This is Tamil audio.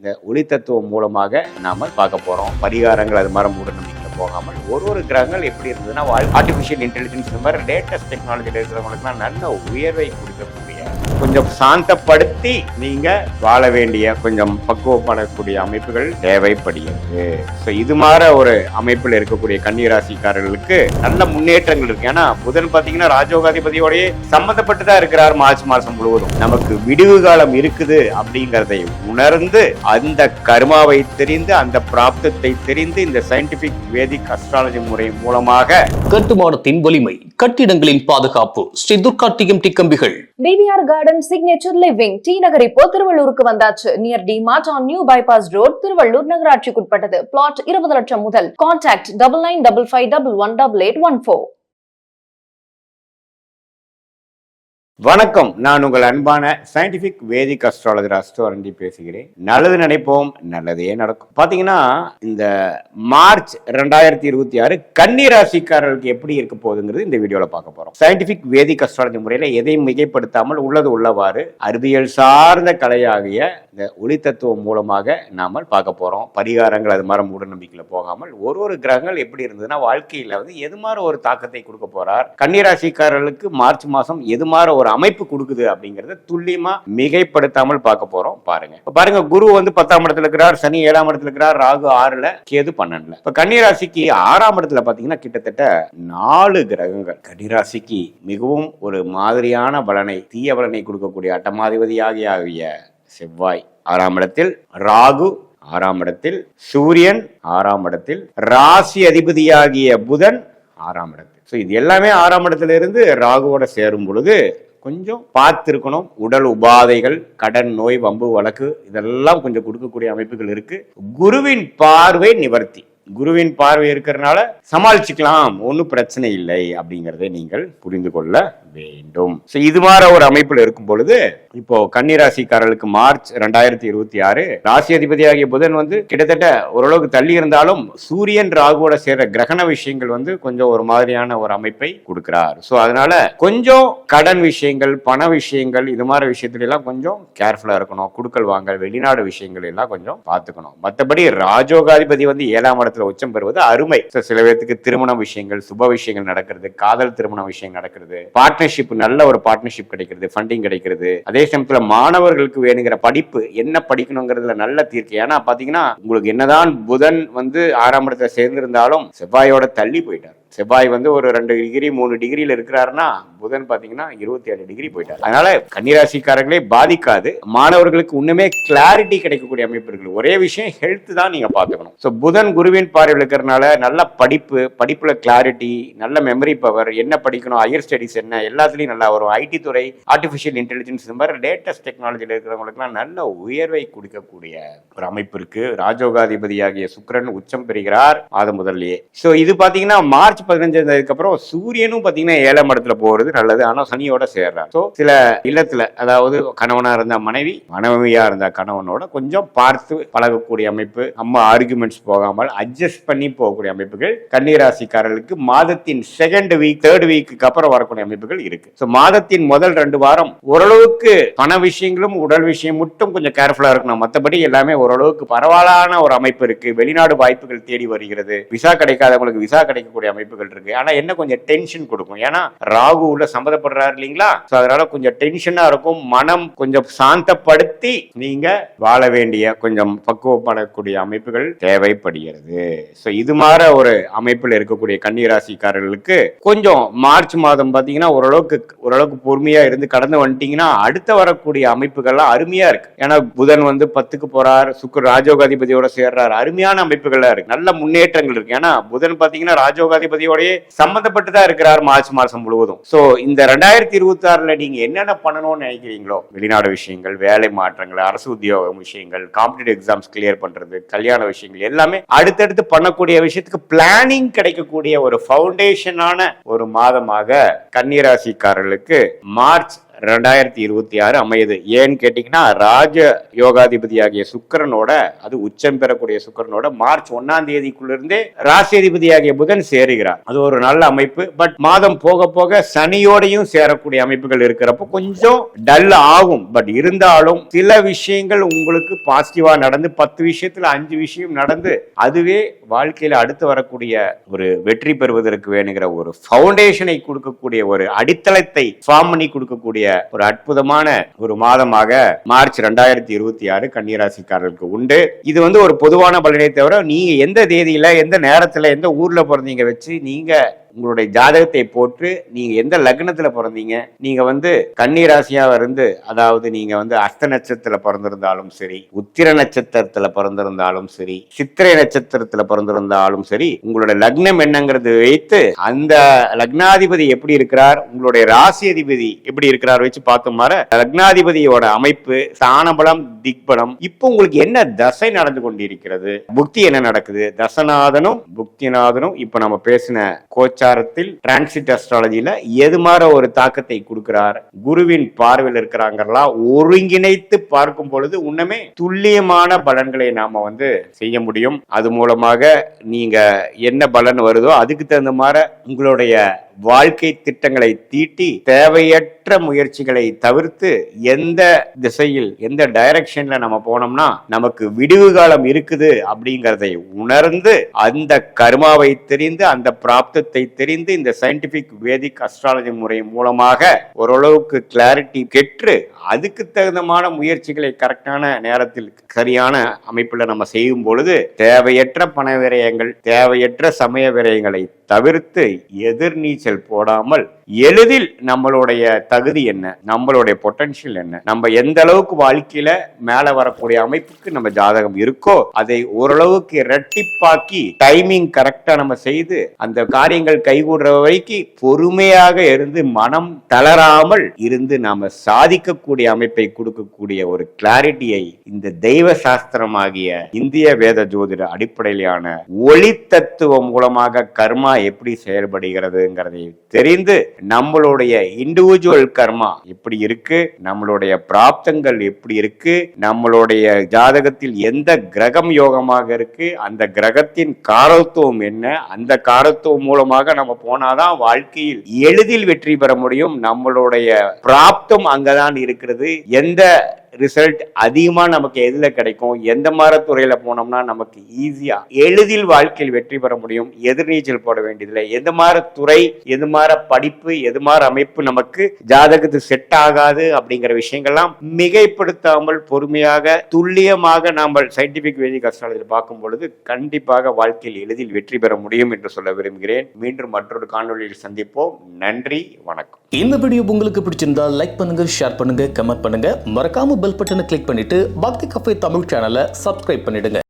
இந்த ஒளி தத்துவம் மூலமாக நாம பார்க்க போறோம். பரிகாரங்கள் அது மாதிரி மூட நம்பிக்கையில போகாமல் ஒரு கிரகங்கள் எப்படி இருந்ததுன்னா ஆர்டிபிஷியல் இன்டெலிஜென்ஸ் இந்த மாதிரி லேட்டஸ்ட் டெக்னாலஜியில் இருக்கிறவங்களுக்குலாம் நல்ல உயர்வை கொடுக்கக்கூடிய கொஞ்சம் சாந்தப்படுத்தி நீங்க வாழ வேண்டிய கொஞ்சம் பக்குவப்படக்கூடிய அமைப்புகள் தேவைப்படுகிறது. இது மாதிரி ஒரு அமைப்பில் இருக்கக்கூடிய கன்னிராசிக்காரர்களுக்கு நல்ல முன்னேற்றங்கள் இருக்கு. ஏன்னா புதன் பாத்தீங்கன்னா ராஜோகாதிபதியோடய சம்பந்தப்பட்டுதான் இருக்கிறார் மார்ச் மாசம் முழுவதும். நமக்கு விடுவு காலம் இருக்குது அப்படிங்கிறதை உணர்ந்து அந்த கர்மாவை தெரிந்து அந்த பிராப்தத்தை தெரிந்து இந்த சயின்டிபிக் வேதிக் அஸ்ட்ராலஜி முறை மூலமாக கட்டுமானத்தின் வலிமை, கட்டிடங்களின் பாதுகாப்பு, ஸ்ரீ துர்கா டிஎம்டி கம்பிகள். BVR Garden Signature Living T Nagar இப்போ திருவள்ளூருக்கு வந்தாச்சு. Near D Mart on new bypass road, Tiruvallur நகராட்சிக்குட்பட்டது. பிளாட் 20 லட்சம் முதல். கான்டாக்ட் 9955511814. வணக்கம், நான் உங்கள் அன்பான சயின்டிபிக் வேதிக் அஸ்ட்ராலஜர் அஸ்ட்ரோரண்டி பேசுகிறேன். நல்லது நினைப்போம், நல்லதே நடக்கும். பாத்தீங்கன்னா இந்த மார்ச் 2026 கன்னி ராசிக்காரர்களுக்கு எப்படி இருக்க போகுதுங்கிறது இந்த வீடியோல பார்க்க போறோம். சயின்டிபிக் வேதிக் அஸ்ட்ராலஜி முறையில எதையும் மிகைப்படுத்தாமல் உள்ளது உள்ளவாறு அறிவியல் சார்ந்த கலையாகிய இந்த ஒளி தத்துவம் மூலமாக நாம பார்க்க போறோம். பரிகாரங்கள் அது மாதிரி மூட நம்பிக்கையில போகாமல் ஒரு கிரகங்கள் எப்படி இருந்ததுன்னா வாழ்க்கையில எது மாதிரி ஒரு தாக்கத்தை கொடுக்க போறார், கன்னி ராசிக்காரர்களுக்கு மார்ச் மாசம் எது மாதிரி ஒரு அமைப்பு கொடுக்குது அப்படிங்கறத துல்லியமா மிகைப்படுத்தாமல் பார்க்க போறோம். பாருங்க குரு 10ஆம் இடத்துல இருக்கிறார், சனி 7ஆம் இடத்துல இருக்கிறார், ராகு 6ல, கேது 12ல. இப்ப கன்னிராசிக்கு 6ஆம் இடத்துல பாத்தீங்கன்னா கிட்டத்தட்ட 4 கிரகங்கள் கன்னிராசிக்கு மிகவும் ஒரு மாதிரியான பலனை, தீய பலனை கொடுக்கக்கூடிய அட்டமாதிபதியாகிய செவ்வாய் 6ஆம் இடத்தில், ராகு 6ஆம் இடத்தில், சூரியன் 6ஆம் இடத்தில், ராசி அதிபதியாகிய புதன் 6ஆம் இடத்தில். இது எல்லாமே 6ஆம் இடத்துல இருந்து ராகுவோட சேரும் பொழுது கொஞ்சம் பார்த்திருக்கணும். உடல் உபாதைகள், கடன், நோய், வம்பு, வழக்கு இதெல்லாம் கொஞ்சம் கொடுக்கக்கூடிய அமைப்புகள் இருக்கு. குருவின் பார்வை நிவர்த்தி, குருவின் பார்வை இருக்கிறதுனால சமாளிச்சுக்கலாம், ஒன்னும் பிரச்சனை இல்லை அப்படிங்கறதை நீங்கள் புரிந்து கொள்ள வேண்டும். இது மாதிரி ஒரு அமைப்புல இருக்கும் பொழுது இப்போ கன்னிராசிக்காரர்களுக்கு மார்ச் 2026 ராசி அதிபதியாகிய புதன் கிட்டத்தட்ட ஓரளவுக்கு தள்ளி இருந்தாலும் சூரியன் ராகுவோட சேர்ற கிரகண விஷயங்கள் கொஞ்சம் ஒரு மாதிரியான ஒரு அமைப்பை கொடுக்கிறார். அதனால கொஞ்சம் கடன் விஷயங்கள், பண விஷயங்கள், இது மாதிரி விஷயத்துல எல்லாம் கொஞ்சம் கேர்ஃபுல்லா இருக்கணும். குடுக்கல் வாங்கல், வெளிநாடு விஷயங்கள் எல்லாம் கொஞ்சம் பார்த்துக்கணும். மற்றபடி ராஜோகாதிபதி 7ஆம் இடத்துல உச்சம் பெறுவது அருமை. சில பேருக்கு திருமண விஷயங்கள், சுப விஷயங்கள் நடக்கிறது, காதல் திருமண விஷயம் நடக்கிறது, பார்ட்னர்ஷிப், நல்ல ஒரு பார்ட்னர்ஷிப் கிடைக்கிறது, ஃபண்டிங் கிடைக்கிறது. அதே சமயத்துல மாணவர்களுக்கு வேணுங்கிற படிப்பு என்ன படிக்கணுங்கிறதுல நல்ல தீர்க்கு. ஏன்னா பாத்தீங்கன்னா உங்களுக்கு என்னதான் புதன் 6ஆம் இடத்துல சேர்ந்திருந்தாலும் செவ்வாயோட தள்ளி போயிட்டார். செவ்வாய் ஒரு 2 டிகிரி 3 டிகிரியில இருக்கிறாருன்னா புதன் பாத்தீங்கன்னா 27 டிகிரி போயிட்டார். அதனால கன்னிராசிக்காரர்களே பாதிக்காது. மாணவர்களுக்கு இன்னுமே கிளாரிட்டி கிடைக்கக்கூடிய அமைப்பு இருக்கு. ஒரே விஷயம் ஹெல்த் தான் நீங்க பாத்துக்கணும். புதன் குருவின் பார்வையில் இருக்கிறதுனால நல்ல படிப்புல கிளாரிட்டி, நல்ல மெமரி பவர், என்ன படிக்கணும், ஹையர் ஸ்டடிஸ் என்ன, எல்லாத்துலயும் நல்லா வரும். ஐடி துறை, ஆர்டிபிஷியல் இன்டெலிஜென்ஸ் இந்த மாதிரி லேட்டஸ்ட் டெக்னாலஜியில் இருக்கிறவங்களுக்குலாம் நல்ல உயர்வை கொடுக்கக்கூடிய ஒரு அமைப்பு இருக்கு. ராஜோகாதிபதியாகிய சுக்கிரன் உச்சம் பெறுகிறார் மாதம் முதல்லயே. இது பாத்தீங்கன்னா மார்ச் 15 அப்புறம் சூரியனும் பாத்தீங்கன்னா 7ஆம் இடத்துல போறது நல்லது. ஆனா சனியோட சேர்றார். சில இல்லத்துல, அதாவது கணவனா இருந்த மனைவி, மனைவியா இருந்த கணவனோட கொஞ்சம் பார்த்து பழகக்கூடிய அமைப்பு, அம்மா ஆர்குமெண்ட்ஸ் போகாமல் அட்ஜஸ்ட் பண்ணி போகக்கூடிய அமைப்புகள் கன்னிராசிக்காரர்களுக்கு மாதத்தின் 2nd வீக் 3rd வீக்கு அப்புறம் வரக்கூடிய அமைப்புகள் இருக்கு. மாதத்தின் முதல் 2 வாரம் ஓரளவுக்கு பண விஷயங்களும் உடல் விஷயம் மட்டும் கொஞ்சம் கேர்ஃபுல்லா இருக்கணும். மற்றபடி எல்லாமே ஓரளவுக்கு பரவாயில்லான ஒரு அமைப்பு இருக்கு. வெளிநாடு வாய்ப்புகள் தேடி வருகிறது. விசா கிடைக்காதவங்களுக்கு விசா கிடைக்கக்கூடிய அமைப்புகள் இருக்கு. ஆனா என்ன கொஞ்சம் டென்ஷன் கொடுக்கும். ஏன்னா ராகு உள்ள சம்பந்தப்படுறாரு இல்லைங்களா? அதனால கொஞ்சம் டென்ஷனா இருக்கும். மனம் கொஞ்சம் சாந்தப்படுத்தி நீங்க வாழ வேண்டிய கொஞ்சம் பக்குவப்படக்கூடிய அமைப்புகள் தேவைப்படுகிறது. இது மாதிரி ஒரு அமைப்பில் இருக்கக்கூடிய கன்னிராசிக்காரர்களுக்கு கொஞ்சம் மார்ச் மாதம் பாத்தீங்கன்னா ஓரளவுக்கு பொறுமையா இருந்து கடந்து வந்துட்டீங்கன்னா அடுத்த வரக்கூடிய அமைப்புகள்லாம் அருமையா இருக்கு. ஏன்னா புதன் 10க்கு போறார், சுக்கிர ராஜோகாதிபதியோட சேர்றார், அருமையான அமைப்புகள்லாம் இருக்கு. நல்ல முன்னேற்றங்கள் இருக்கு. ஏன்னா புதன் பாத்தீங்கன்னா ராஜோகாதிபதியோட சம்பந்தப்பட்டுதான் இருக்கிறார் மார்ச் மாசம் முழுவதும். இந்த 2026 நீங்க என்னென்ன பண்ணணும்னு நினைக்கிறீங்களோ, வெளிநாடு விஷயங்கள், வேலை மாற்றங்கள், அரசு உத்தியோகம் விஷயங்கள், காம்படிட்டிவ் எக்ஸாம்ஸ் கிளியர் பண்றது, கல்யாண விஷயங்கள் எல்லாமே அடுத்தடுத்து பண்ணக்கூடிய விஷயத்துக்கு பிளானிங் கிடைக்கக்கூடிய ஒரு ஃபவுண்டேஷனான ஒரு மாதமாக கன்னிராசிக்காரர்களுக்கு மார்ச் 2026 அமையுது. ஏன்னு கேட்டீங்கன்னா ராஜ யோகாதிபதியாகிய சுக்கிரனோட, அது உச்சம் பெறக்கூடிய சுக்கிரனோட மார்ச் 1ஆம் தேதிக்குள்ள இருந்தே ராசியதிபதியாகிய புதன் சேருகிறார். அது ஒரு நல்ல அமைப்பு. பட் மாதம் போக போக சனியோடையும் சேரக்கூடிய அமைப்புகள் இருக்கிறப்போ கொஞ்சம் டல் ஆகும். பட் இருந்தாலும் சில விஷயங்கள் உங்களுக்கு பாசிட்டிவா நடந்து 10 விஷயத்துல 5 விஷயம் நடந்து அதுவே வாழ்க்கையில அடுத்து வரக்கூடிய ஒரு வெற்றி பெறுவதற்கு வேணுங்கிற ஒரு ஃபவுண்டேஷனை கொடுக்கக்கூடிய ஒரு அடித்தளத்தை ஃபார்ம் பண்ணி கொடுக்கக்கூடிய ஒரு அற்புதமான ஒரு மாதமாக மார்ச் 2026 கன்னிராசிக்காரர்களுக்கு உண்டு. இது வந்து ஒரு பொதுவான பலனை தவிர நீங்க எந்த தேதியில, எந்த நேரத்துல, எந்த ஊர்ல பிறந்தீங்க வச்சு நீங்க உங்களுடைய ஜாதகத்தை போட்டு நீங்க எந்த லக்னத்துல பிறந்தீங்க, நீங்க வந்து கன்னிராசியா இருந்து, அதாவது நீங்க வந்து அஸ்த நட்சத்திரத்துல பிறந்திருந்தாலும் சரி, உத்திர நட்சத்திரத்துல பிறந்திருந்தாலும் சரி, சித்திரை நட்சத்திரத்துல பிறந்திருந்தாலும் சரி, உங்களுடைய லக்னம் என்னங்கிறது வைத்து அந்த லக்னாதிபதி எப்படி இருக்கிறார், உங்களுடைய ராசி அதிபதி எப்படி இருக்கிறார் வச்சு பார்த்தோம்னா லக்னாதிபதியோட அமைப்பு, ஸ்தானபலம், திக்பலம், இப்போ உங்களுக்கு என்ன தசை நடந்து கொண்டிருக்கிறது, புக்தி என்ன நடக்குது, தசநாதனும் புக்திநாதனும் இப்ப நம்ம பேசின கோச்சாரத்தில் டிரான்சிட் அஸ்ட்ராலஜில எது மாதிரி ஒரு தாக்கத்தை கொடுக்கிறார், குருவின் பார்வையில் இருக்கிறாங்களா, ஒருங்கிணைத்து பார்க்கும் பொழுது உண்மையே துல்லியமான பலன்களை நாம வந்து செய்ய முடியும். அது மூலமாக நீங்க என்ன பலன் வருதோ அதுக்கு தகுந்த மாதிரி உங்களுடைய வாழ்க்கை திட்டங்களை தீட்டி தேவையற்ற முயற்சிகளை தவிர்த்து எந்த திசையில், எந்த டைரக்ஷன்ல நம்ம போனோம்னா நமக்கு விடிவு காலம் இருக்குது அப்படிங்கறதை உணர்ந்து அந்த கர்மாவை தெரிந்து, அந்த பிராப்தத்தை தெரிந்து, இந்த சயின்டிபிக் வேதிக் அஸ்ட்ராலஜி முறை மூலமாக ஓரளவுக்கு கிளாரிட்டி பெற்று அதுக்கு தகுந்தமான முயற்சிகளை கரெக்டான நேரத்தில் சரியான அமைப்புல நம்ம செய்யும் பொழுது தேவையற்ற பண விரயங்கள், தேவையற்ற சமய விரயங்களை தவிர்த்து எதிர்நீச்சல் போடாமல் எளிதில் நம்மளுடைய தகுதி என்ன, நம்மளுடைய பொட்டன்ஷியல் என்ன, நம்ம எந்த அளவுக்கு வாழ்க்கையில மேல வரக்கூடிய அமைப்புக்கு நம்ம ஜாதகம் இருக்கோ அதை ஓரளவுக்கு இரட்டிப்பாக்கி டைமிங் கரெக்டா நம்ம செய்து அந்த காரியங்கள் கைகூடுற வரைக்கும் பொறுமையாக இருந்து மனம் தளராமல் இருந்து நாம சாதிக்கக்கூடிய அமைப்பை கொடுக்கக்கூடிய ஒரு கிளாரிட்டியை இந்த தெய்வ சாஸ்திரமாகிய இந்திய வேத ஜோதிட அடிப்படையிலான ஒளி தத்துவம் மூலமாக கர்மா எப்படி செயல்படுகிறதுங்கிறதை தெரிந்து நம்மளுடைய இண்டிவிஜுவல் கர்மா எப்படி இருக்கு, நம்மளுடைய பிராப்தங்கள் எப்படி இருக்கு, நம்மளுடைய ஜாதகத்தில் எந்த கிரகம் யோகமாக இருக்கு, அந்த கிரகத்தின் காரத்துவம் என்ன, அந்த காரத்துவம் மூலமாக நம்ம போனாதான் வாழ்க்கையில் எளிதில் வெற்றி பெற முடியும். நம்மளுடைய பிராப்தம் அங்கதான் இருக்கிறது. எந்த ரிசல்ட் அதிகமா நமக்கு எதுல கிடைக்கும், எந்த மாதிரி துறையில போனோம்னா நமக்கு ஈஸியா எளிதில் வாழ்க்கையில் வெற்றி பெற முடியும், எதிர்நீச்சல் போட வேண்டியதில்லை. எந்த மாதிரி துறை, எது மாதிரி படிப்பு, எது மாதிரி அமைப்பு நமக்கு ஜாதகத்துக்கு செட் ஆகாது அப்படிங்கிற விஷயங்கள்லாம் மிகைப்படுத்தாமல் பொறுமையாக துல்லியமாக நாம் சயின்டிபிக் வேதிக் அஸ்ட்ராலஜியில் பார்க்கும் பொழுது கண்டிப்பாக வாழ்க்கையில் எளிதில் வெற்றி பெற முடியும் என்று சொல்ல விரும்புகிறேன். மீண்டும் மற்றொரு காணொலியில் சந்திப்போம். நன்றி, வணக்கம். இந்த வீடியோ உங்களுக்கு பிடிச்சிருந்தா லைக் பண்ணுங்க, ஷேர் பண்ணுங்க, கமெண்ட் பண்ணுங்க. மறக்காம பெல் பட்டனை கிளிக் பண்ணிட்டு பக்தி கஃபே தமிழ் சேனலை சப்ஸ்கிரைப் பண்ணிடுங்க.